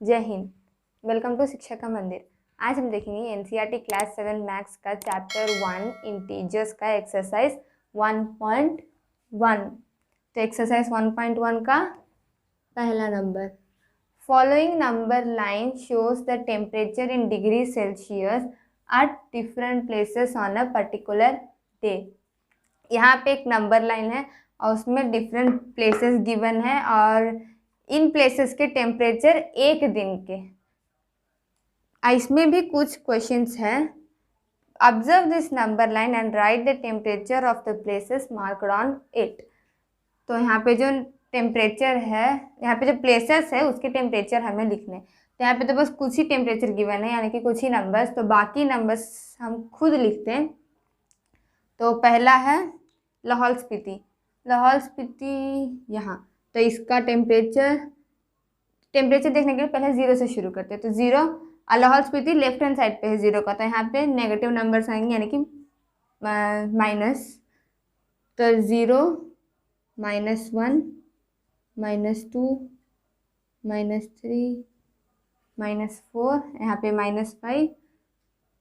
जय Hind. Welcome to शिक्षा का मंदिर। आज हम देखेंगे एनसीईआरटी क्लास 7 मैथ्स का चैप्टर 1 इंटीजर्स का एक्सरसाइज 1.1। तो एक्सरसाइज 1.1 का पहला number, following number line shows the temperature in degree Celsius at different places on a particular day. यहाँ पे एक नंबर लाइन है और उसमें डिफरेंट प्लेसेस गिवन है और इन प्लेसेस के टेम्परेचर एक दिन के। इसमें भी कुछ क्वेश्चंस हैं। Observe this number line and right the temperature of the places marked on it. तो यहाँ पे जो टेम्परेचर है, यहाँ पे जो प्लेसेस है उसके टेम्परेचर हमें लिखने। तो यहाँ पे तो बस कुछ ही टेम्परेचर गिवन है, यानी कि कुछ ही नंबर्स, तो बाकी नंबर्स हम खुद लिखते हैं। तो पहला है लाहौल स्पीति। लाहौल स्पीति यहाँ, तो इसका टेम्परेचर देखने के लिए पहले 0 से शुरू करते हैं। तो 0, Lahaul Spiti left hand side पे है 0 का, तो यहाँ पे नेगेटिव नंबर्स आएंगे, यानी कि माइनस। तो 0, -1, -2, -3, -4, यहाँ पे -5,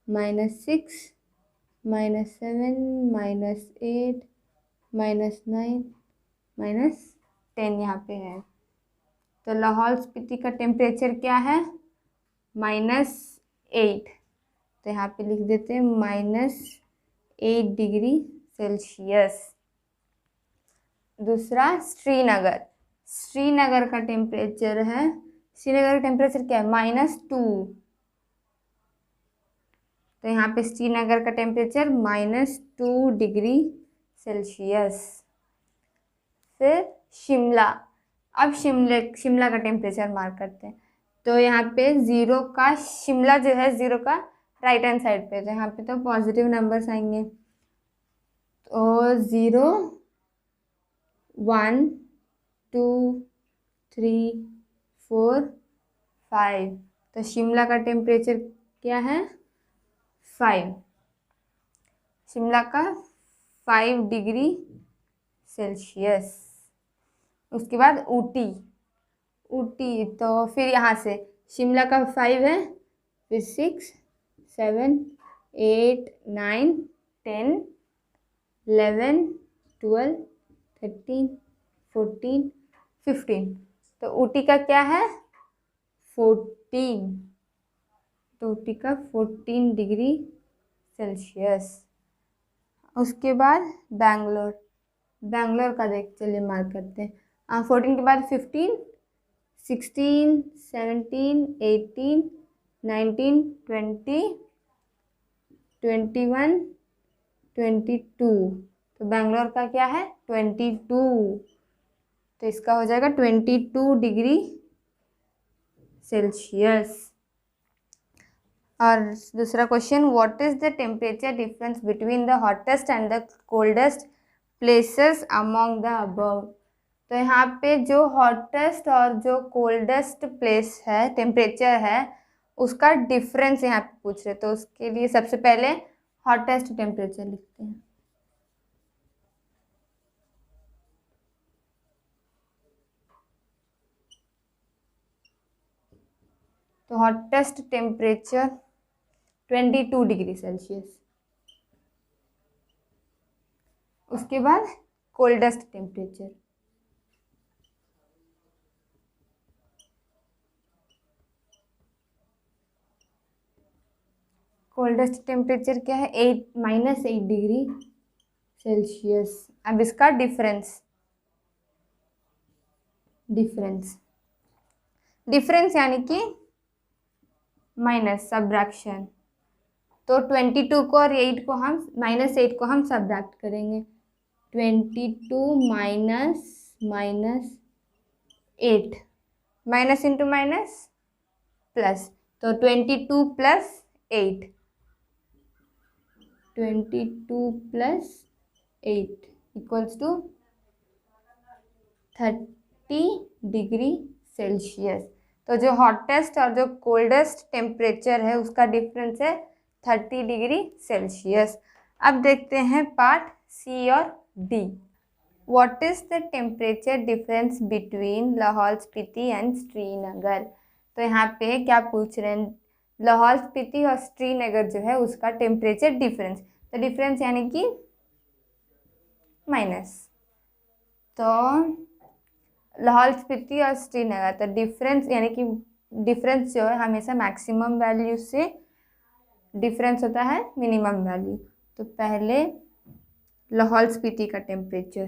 -6, -7, -8, -9, -10 यहाँ पे है। तो लाहौल स्पीति का टेम्परेचर क्या है? -8। तो यहाँ पे लिख देते हैं -8 डिग्री सेल्सियस। दूसरा श्रीनगर। श्रीनगर का टेम्परेचर है, श्रीनगर का टेम्परेचर क्या है? -2। तो यहाँ पे श्रीनगर का टेम्परेचर -2 डिग्री सेल्सियस। फिर शिमला। अब शिमला का टेम्परेचर मार्क करते हैं। तो यहाँ पे 0 का, शिमला जो है 0 का राइट हैंड साइड पे, तो यहाँ पे तो पॉजिटिव नंबर्स आएंगे। तो 0, 1, 2, 3, 4, 5। तो शिमला का टेम्परेचर क्या है? 5। शिमला का 5 डिग्री सेल्सियस। उसके बाद ऊटी। तो फिर यहाँ से शिमला का 5 है, फिर 6, 7, 8, 9, 10, 11, 12, 13, 14, 15। तो ऊटी का क्या है? 14। तो ऊटी का 14 डिग्री सेल्सियस। उसके बाद बैंगलोर का चलिए मार्क करते हैं। 14 के बाद 15, 16, 17, 18, 19, 20, 21, 22। तो बैंगलोर का क्या है? 22। तो इसका हो जाएगा 22 डिग्री सेल्सियस। और दूसरा question, what is the temperature difference between the hottest and the coldest places among the above. तो यहाँ पे जो हॉटेस्ट और जो कोल्डेस्ट प्लेस है, टेम्परेचर है, उसका डिफरेंस यहाँ पे पूछ रहे। तो उसके लिए सबसे पहले हॉटेस्ट टेम्परेचर लिखते हैं। तो हॉटेस्ट टेम्परेचर 22 डिग्री सेल्सियस। उसके बाद कोल्डेस्ट टेम्परेचर, कोल्डेस्ट टेम्परेचर क्या है? -8 डिग्री सेल्सियस। अब इसका डिफरेंस यानी कि माइनस, सब्ट्रैक्शन। तो 22 को और 8 को हम -8 को हम सब्ट्रैक्ट करेंगे। 22 -8, माइनस इंटू माइनस प्लस। तो 22 + 8, 22 + 8 = 30 डिग्री सेल्सियस। तो जो हॉटेस्ट और जो कोल्डेस्ट टेम्परेचर है उसका डिफरेंस है 30 डिग्री सेल्सियस। अब देखते हैं पार्ट सी और D. What is the temperature difference between Lahaul Spiti and Srinagar. तो यहाँ पे क्या पूछ रहे हैं, लाहौल स्पीति और श्रीनगर जो है उसका टेम्परेचर डिफरेंस, तो डिफरेंस यानी कि माइनस। तो लाहौल स्पीति और श्रीनगर, तो डिफरेंस यानी कि डिफरेंस जो है हमेशा मैक्सिमम वैल्यू से डिफरेंस होता है मिनिमम वैल्यू। तो पहले लाहौल स्पीति का टेम्परेचर,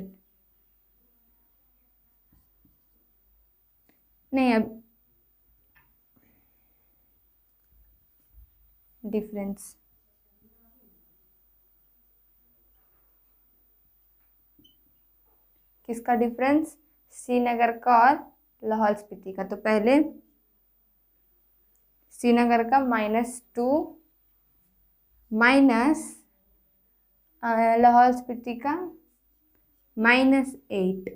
नहीं अब डिफरेंस, किसका डिफरेंस, श्रीनगर का और लाहौल स्पीति का। तो पहले श्रीनगर का -2 माइनस लाहौल स्पीति का -8,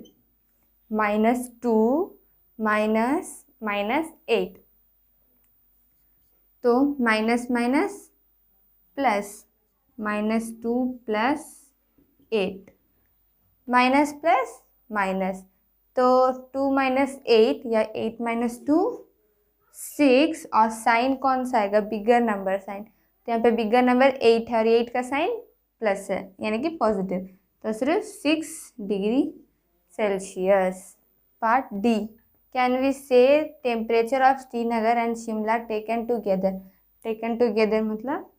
-2 -8, तो minus minus plus, -2 + 8, minus plus minus, तो 2 - 8 या 8 - 2 6, और साइन कौन सा आएगा, बिगर नंबर साइन। तो यहाँ पे बिगर नंबर 8 है और 8 का साइन प्लस है यानी कि पॉजिटिव, तो सिर्फ 6 degree celsius. Part D, can we say temperature of Srinagar and Shimla taken together मतलब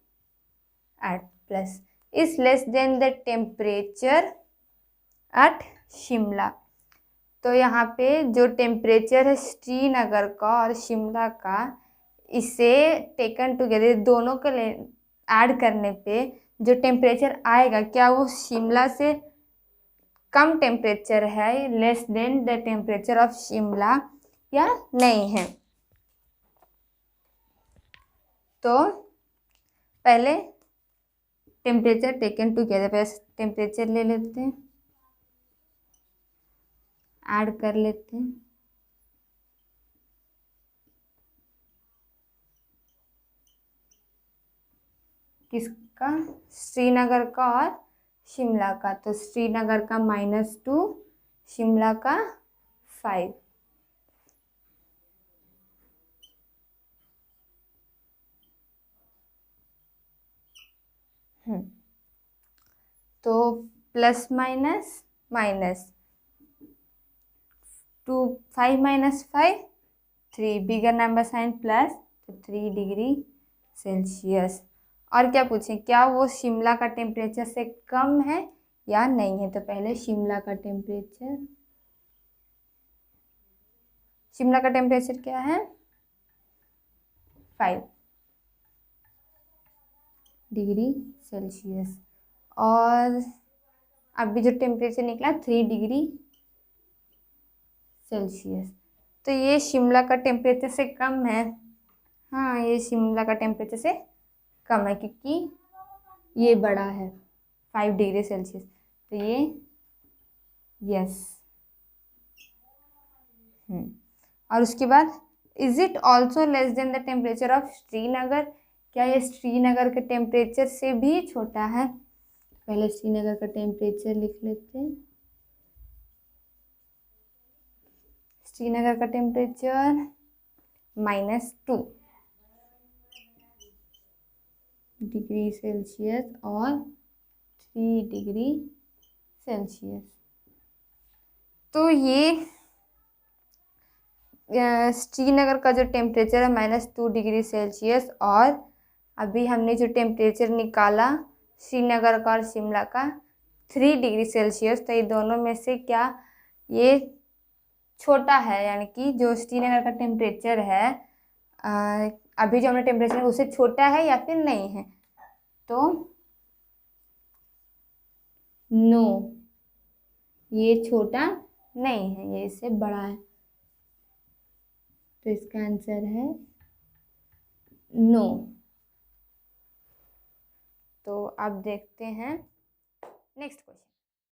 at plus is less than the temperature at Shimla. तो यहाँ पे जो टेम्परेचर है श्रीनगर का और शिमला का, इसे टेकन टुगेदर दोनों को ऐड करने पे जो टेम्परेचर आएगा, क्या वो शिमला से कम टेम्परेचर है, less than the temperature of Shimla, या नहीं है। तो पहले टेम्परेचर टेकन टुगेदर, पहले टेम्परेचर ले लेते हैं, ऐड कर लेते हैं, किसका, श्रीनगर का और शिमला का। तो श्रीनगर का -2, शिमला का 5, तो plus minus minus, 2 5 - 5 3, bigger number sign plus, तो 3 डिग्री सेल्सियस। और क्या पूछें, क्या वो शिमला का टेम्परेचर से कम है या नहीं है। तो पहले शिमला का टेम्परेचर क्या है, 5 डिग्री सेल्सियस, और अभी जो टेम्परेचर निकला 3 डिग्री सेल्सियस। तो ये शिमला का टेम्परेचर से कम है, हाँ ये शिमला का टेम्परेचर से कम है क्योंकि ये बड़ा है 5 डिग्री सेल्सियस, तो ये यस। और उसके बाद is it also less than the temperature of Srinagar, क्या ये श्रीनगर के टेम्परेचर से भी छोटा है। पहले श्रीनगर का टेम्परेचर लिख लेते हैं, श्रीनगर का टेम्परेचर -2 डिग्री सेल्सियस और 3 डिग्री सेल्सियस। तो ये श्रीनगर का जो टेम्परेचर है -2 डिग्री सेल्सियस, और अभी हमने जो टेम्परेचर निकाला श्रीनगर का और शिमला का 3 डिग्री सेल्सियस, तो ये दोनों में से क्या ये छोटा है, यानी कि जो श्रीनगर का टेम्परेचर है अभी जो हमने टेम्परेचर है उससे छोटा है या फिर नहीं है। तो नो, ये छोटा नहीं है, ये इससे बड़ा है, तो इसका आंसर है नो। तो अब देखते हैं नेक्स्ट क्वेश्चन।